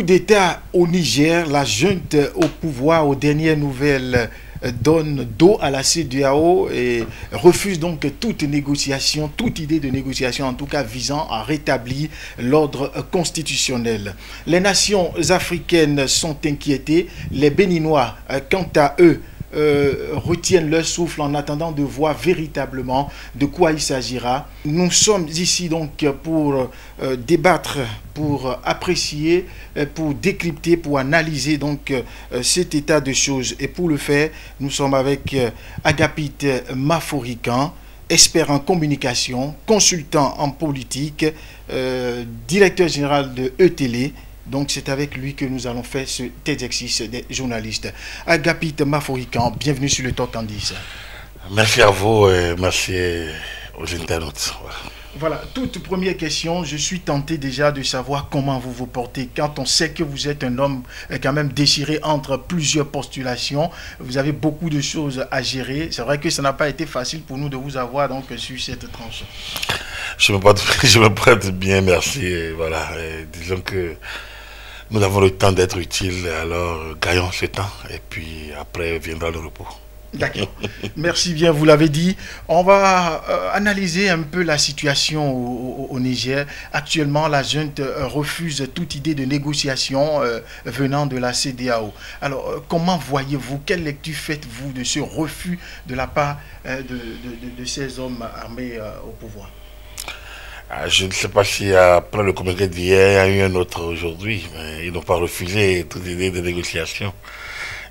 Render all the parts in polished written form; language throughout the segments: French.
Coup d'État au Niger, la junte au pouvoir, aux dernières nouvelles, donne dos à la CEDEAO et refuse donc toute négociation, toute idée de négociation, en tout cas visant à rétablir l'ordre constitutionnel. Les nations africaines sont inquiétées, les Béninois, quant à eux, retiennent leur souffle en attendant de voir véritablement de quoi il s'agira. Nous sommes ici donc pour débattre, pour apprécier, pour décrypter, pour analyser donc cet état de choses. Et pour le faire, nous sommes avec Agapite Maforikan, expert en communication, consultant en politique, directeur général de ETélé. Donc c'est avec lui que nous allons faire cet exercice des journalistes. Agapite Maforikan, bienvenue sur le Talk Candice. Merci à vous et merci aux internautes. Voilà, toute première question, je suis tenté déjà de savoir comment vous vous portez. Quand on sait que vous êtes un homme quand même déchiré entre plusieurs postulations, vous avez beaucoup de choses à gérer. C'est vrai que ça n'a pas été facile pour nous de vous avoir donc sur cette tranche. Je me prête bien, merci. Et voilà, et disons que nous avons le temps d'être utiles, alors gagnons ce temps et puis après viendra le repos. D'accord. Merci bien, vous l'avez dit. On va analyser un peu la situation au Niger. Actuellement, la junte refuse toute idée de négociation venant de la CEDEAO. Alors, comment voyez-vous, quelle lecture faites-vous de ce refus de la part de ces hommes armés au pouvoir? Je ne sais pas si après le communiqué d'hier, il y a eu un autre aujourd'hui, mais ils n'ont pas refusé toute idée de négociation.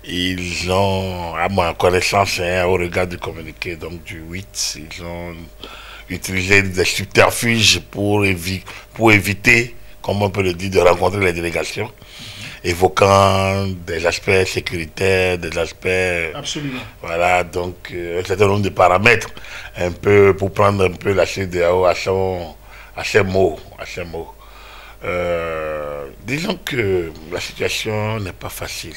Ils ont, à ma connaissance, au regard du communiqué donc du 8, ils ont utilisé des subterfuges pour éviter, comme on peut le dire, de rencontrer les délégations, évoquant des aspects sécuritaires, des aspects... Absolument. Voilà, donc un certain nombre de paramètres, un peu pour prendre un peu la CEDEAO à ses mots. Disons que la situation n'est pas facile.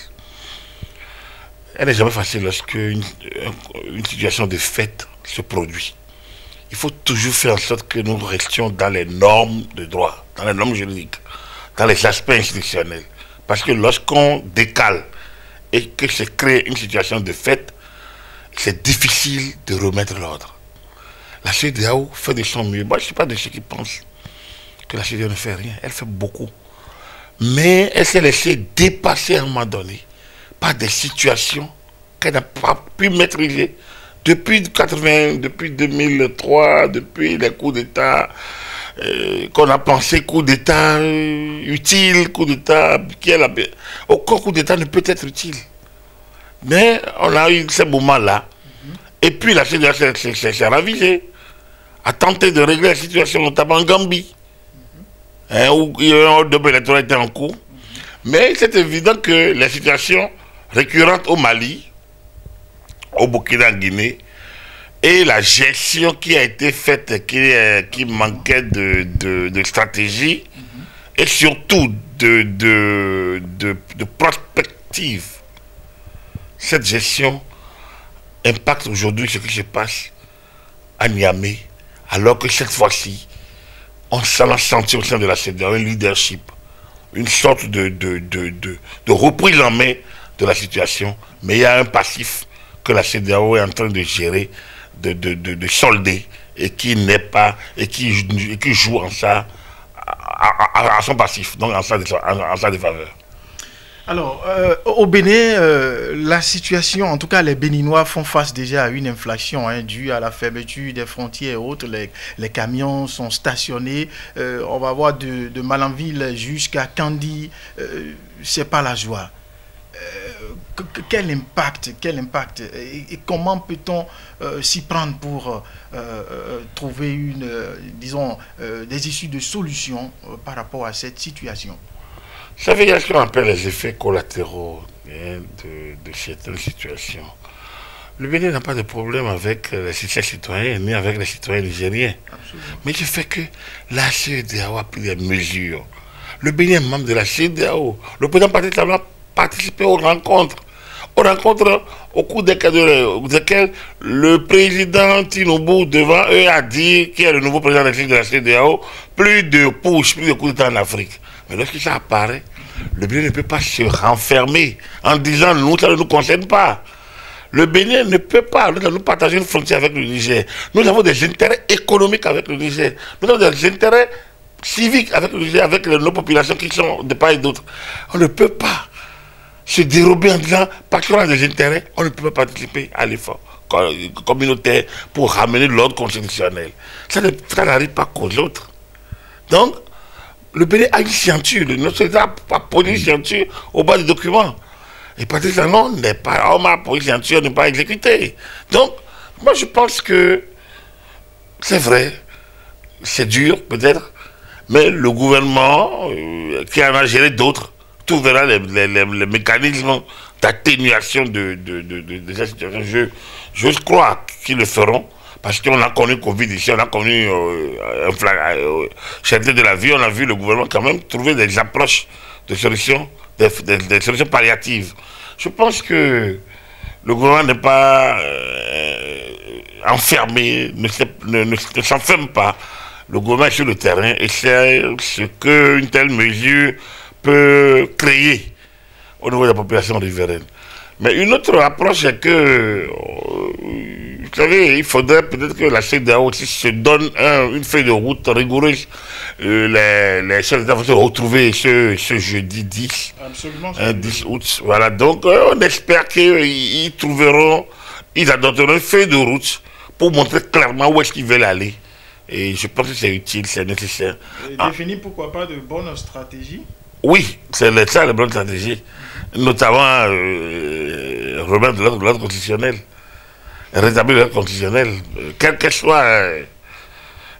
Elle n'est jamais facile lorsque une situation de fait se produit. Il faut toujours faire en sorte que nous restions dans les normes de droit, dans les normes juridiques, dans les aspects institutionnels. Parce que lorsqu'on décale et que se crée une situation de fait, c'est difficile de remettre l'ordre. La CEDEAO fait de son mieux. Moi, je ne suis pas de ceux qui pensent que la CEDEAO ne fait rien. Elle fait beaucoup. Mais elle s'est laissée dépasser à un moment donné par des situations qu'elle n'a pas pu maîtriser depuis 2003, depuis les coups d'État qu'on a pensé coups d'État utiles, coups d'État aucun coup d'État ne peut être utile. Mais on a eu ces moments-là, et puis la CEDEAO s'est ravisée, a tenté de régler la situation, notamment en Gambie, où un double électoral était en cours. Mais c'est évident que les situations récurrentes au Mali, au Burkina, en Guinée, et la gestion qui a été faite, qui manquait de stratégie, et surtout de prospective. Cette gestion impacte aujourd'hui ce qui se passe à Niamey, alors que cette fois-ci, on s'en a senti au sein de la CEDEAO un leadership, une sorte de reprise en main de la situation, mais il y a un passif que la CEDEAO est en train de gérer, de solder, et qui n'est pas, et qui joue en ça, à son passif, donc en sa défaveur. Alors, au Bénin, la situation, en tout cas les Béninois font face déjà à une inflation due à la fermeture des frontières et autres. Les camions sont stationnés. On va voir de Malanville jusqu'à Kandi. C'est pas la joie. Quel impact et comment peut-on s'y prendre pour trouver des issues de solutions par rapport à cette situation? Vous savez, il y a ce qu'on appelle les effets collatéraux de certaines situations. Le Bénin n'a pas de problème avec les citoyens ni avec les citoyens nigériens. Absolument. Mais je fais que la CEDEAO a pris des mesures. Le Bénin est membre de la CEDEAO. Le président Patrice Talon a participé aux rencontres au cours desquelles le président Tinubu devant eux a dit, qui est le nouveau président de la CEDEAO, plus de push, plus de coups d'État en Afrique. Mais lorsque ça apparaît, le Bénin ne peut pas se renfermer en disant nous, ça ne nous concerne pas. Le Bénin ne peut pas nous partager une frontière avec le Niger. Nous avons des intérêts économiques avec le Niger. Nous avons des intérêts civiques avec le Niger, avec nos populations qui sont de part et d'autre. On ne peut pas se dérober en disant, parce qu'on a des intérêts, on ne peut pas participer à l'effort communautaire pour ramener l'ordre constitutionnel. Ça n'arrive pas qu'aux autres. Donc, le Bénin a une ceinture, notre État a posé une ceinture au bas des documents. Et parce que non, n'est pas, on m'a posé une ceinture, n'est pas exécuté. Donc, moi je pense que c'est vrai, c'est dur peut-être, mais le gouvernement qui en a géré d'autres trouvera les mécanismes d'atténuation de cette situation. Je crois qu'ils le feront, parce qu'on a connu Covid ici, on a connu cherté de la vie, on a vu le gouvernement quand même trouver des approches de solutions, des solutions palliatives. Je pense que le gouvernement n'est pas enfermé, ne s'enferme pas. Le gouvernement est sur le terrain et c'est ce qu'une telle mesure peut créer au niveau de la population riveraine. Mais une autre approche, c'est que, vous savez, il faudrait peut-être que la CEDEAO aussi se donne une feuille de route rigoureuse. Les chefs d'État vont se retrouver ce jeudi 10, 10 août. Voilà, donc on espère qu'ils trouveront, ils adopteront une feuille de route pour montrer clairement où est-ce qu'ils veulent aller. Et je pense que c'est utile, c'est nécessaire. Définir pourquoi pas de bonnes stratégies? Oui, c'est ça la bonne stratégie. Notamment remettre de l'ordre constitutionnel, rétablir l'ordre constitutionnel, quel que soit,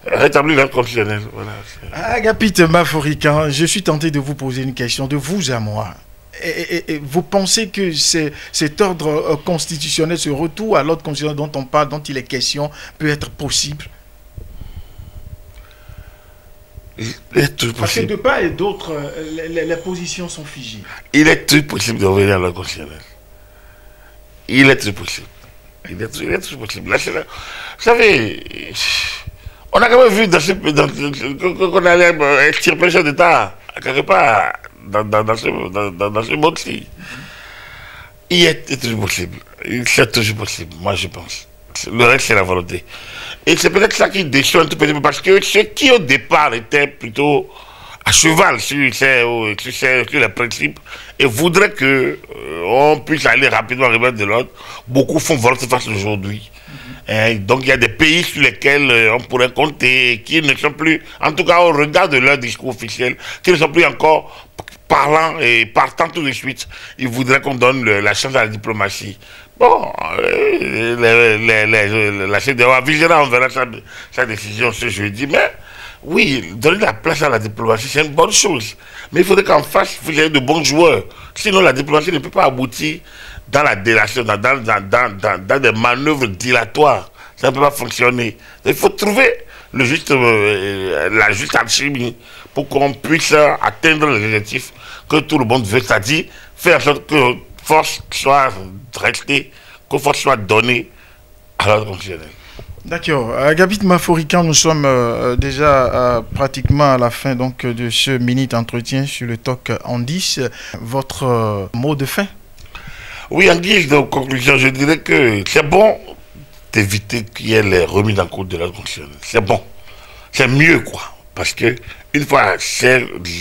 rétablir l'ordre constitutionnel. Voilà. Agapit Maforikan, je suis tenté de vous poser une question de vous à moi. Et vous pensez que cet ordre constitutionnel, ce retour à l'ordre constitutionnel dont on parle, dont il est question, peut être possible? Parce que de part et d'autre, les positions sont figées. Il est très possible de revenir à l'ordre constitutionnel. Il est très possible. Il est très possible. Là, vous savez, on a quand même vu qu'on allait extirper le chef d'État, quelque part, dans ce monde-ci. Il est toujours possible. C'est toujours possible, moi je pense. Le reste, c'est la volonté. Et c'est peut-être ça qui déçoit un tout petit peu, parce que ceux qui au départ étaient plutôt à cheval sur les principes et voudraient qu'on puisse aller rapidement remettre de l'ordre, beaucoup font volte-face aujourd'hui. Donc il y a des pays sur lesquels on pourrait compter, qui ne sont plus, en tout cas au regard de leur discours officiel, qui ne sont plus encore parlant et partant tout de suite. Ils voudraient qu'on donne la chance à la diplomatie. Bon, la CEDEAO vigilera, on verra sa décision ce jeudi, mais oui, donner la place à la diplomatie, c'est une bonne chose. Mais il faudrait qu'en face, vous ayez de bons joueurs. Sinon, la diplomatie ne peut pas aboutir dans la délation, dans des manœuvres dilatoires. Ça ne peut pas fonctionner. Il faut trouver la juste alchimie pour qu'on puisse atteindre les objectifs que tout le monde veut, c'est-à-dire faire en sorte que force soit restée, que force soit donnée à l'ordre constitutionnel. D'accord. Agapit Maforikan, nous sommes déjà pratiquement à la fin donc, de ce mini-entretien sur le TOC en 10. Votre mot de fin? Oui, en guise de conclusion, je dirais que c'est bon d'éviter qu'il y ait les remises en cause de l'ordre constitutionnel. C'est bon. C'est mieux, quoi. Parce que une fois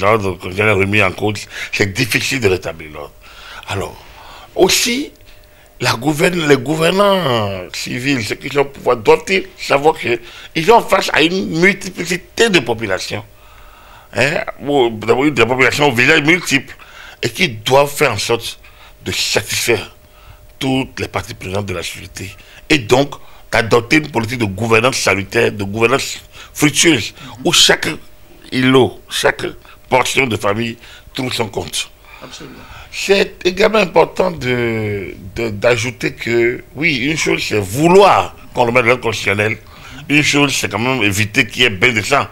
l'ordre constitutionnel remis en cause, c'est difficile de rétablir l'ordre. Alors, aussi, les gouvernants civils, ceux qui ont le pouvoir, doivent-ils savoir qu'ils sont face à une multiplicité de populations. Des populations au visage multiples. Et qui doivent faire en sorte de satisfaire toutes les parties prenantes de la société. Et donc, d'adopter une politique de gouvernance salutaire, de gouvernance fructueuse, où chaque îlot, chaque portion de famille trouve son compte. Absolument. C'est également important d'ajouter que, oui, une chose c'est vouloir qu'on remette l'ordre constitutionnel, une chose c'est quand même éviter qu'il y ait bain de sang,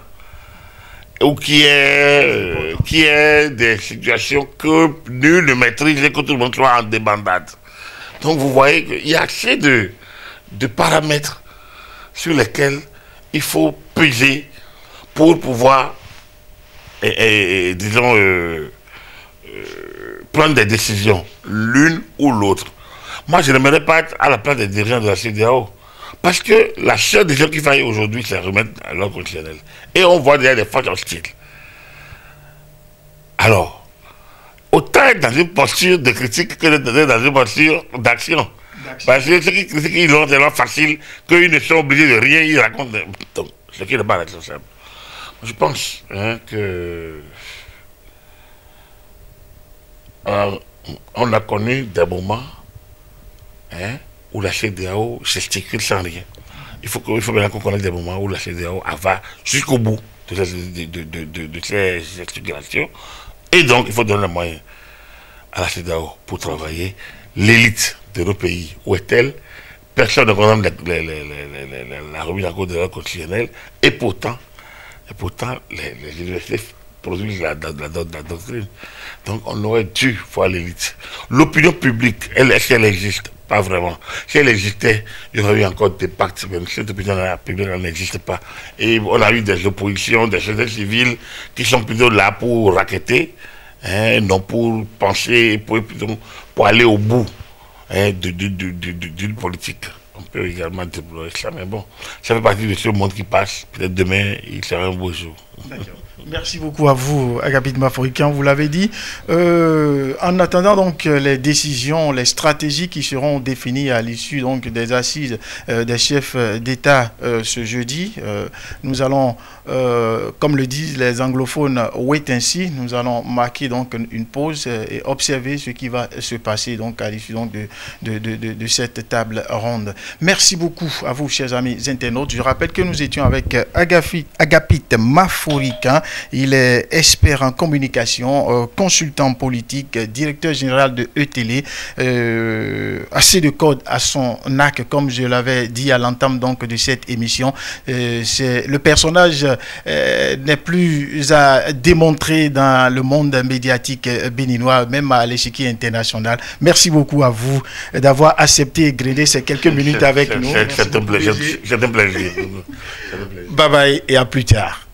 ou qu'il y ait des situations que nul ne maîtrise et que tout le monde soit en débandade. Donc vous voyez qu'il y a assez de paramètres sur lesquels il faut peser pour pouvoir, disons, prendre des décisions, l'une ou l'autre. Moi, je n'aimerais pas être à la place des dirigeants de la CEDEAO. Parce que la seule décision qu'il faille aujourd'hui, c'est remettre à l'ordre constitutionnel. Et on voit déjà des forces hostiles. Alors, autant être dans une posture de critique que d'être dans une posture d'action. Parce que ceux qui critiquent, ils ont tellement facile qu'ils ne sont obligés de rien, ils racontent. Donc, ce qui n'est pas responsable. Je pense que on a connu des moments où la CEDEAO gesticule sans rien. Il faut bien qu'on connaisse des moments où la CEDEAO va jusqu'au bout de ces gesticulations. Et donc, il faut donner les moyens à la CEDEAO pour travailler. L'élite de nos pays, où est-elle? Personne ne condamne la remise en cause de l'ordre constitutionnel. Et pourtant, les universités produisent la doctrine. Donc, on aurait dû voir l'élite. L'opinion publique, est-ce qu'elle existe? Pas vraiment. Si elle existait, il y aurait eu encore des pactes. Même si cette opinion publique n'existe pas. Et on a eu des oppositions, des sociétés civiles qui sont plutôt là pour racketter, non pour penser, pour aller au bout d'une politique. On peut également déplorer ça, mais bon, ça fait partie de ce monde qui passe. Peut-être demain, il sera un beau jour. D'accord. Merci beaucoup à vous, Agapit Maforican, vous l'avez dit. En attendant donc les décisions, les stratégies qui seront définies à l'issue donc des assises des chefs d'État ce jeudi, nous allons, comme le disent les anglophones, wait and see. Nous allons marquer donc une pause et observer ce qui va se passer donc à l'issue donc de cette table ronde. Merci beaucoup à vous, chers amis internautes. Je rappelle que nous étions avec Agapit Maforican. Il est expert en communication, consultant politique, directeur général de ETélé, assez de code à son arc, comme je l'avais dit à l'entame donc de cette émission. Le personnage n'est plus à démontrer dans le monde médiatique béninois, même à l'échiquier international. Merci beaucoup à vous d'avoir accepté et grillé ces quelques minutes avec nous. C'est un plaisir. Bye bye et à plus tard.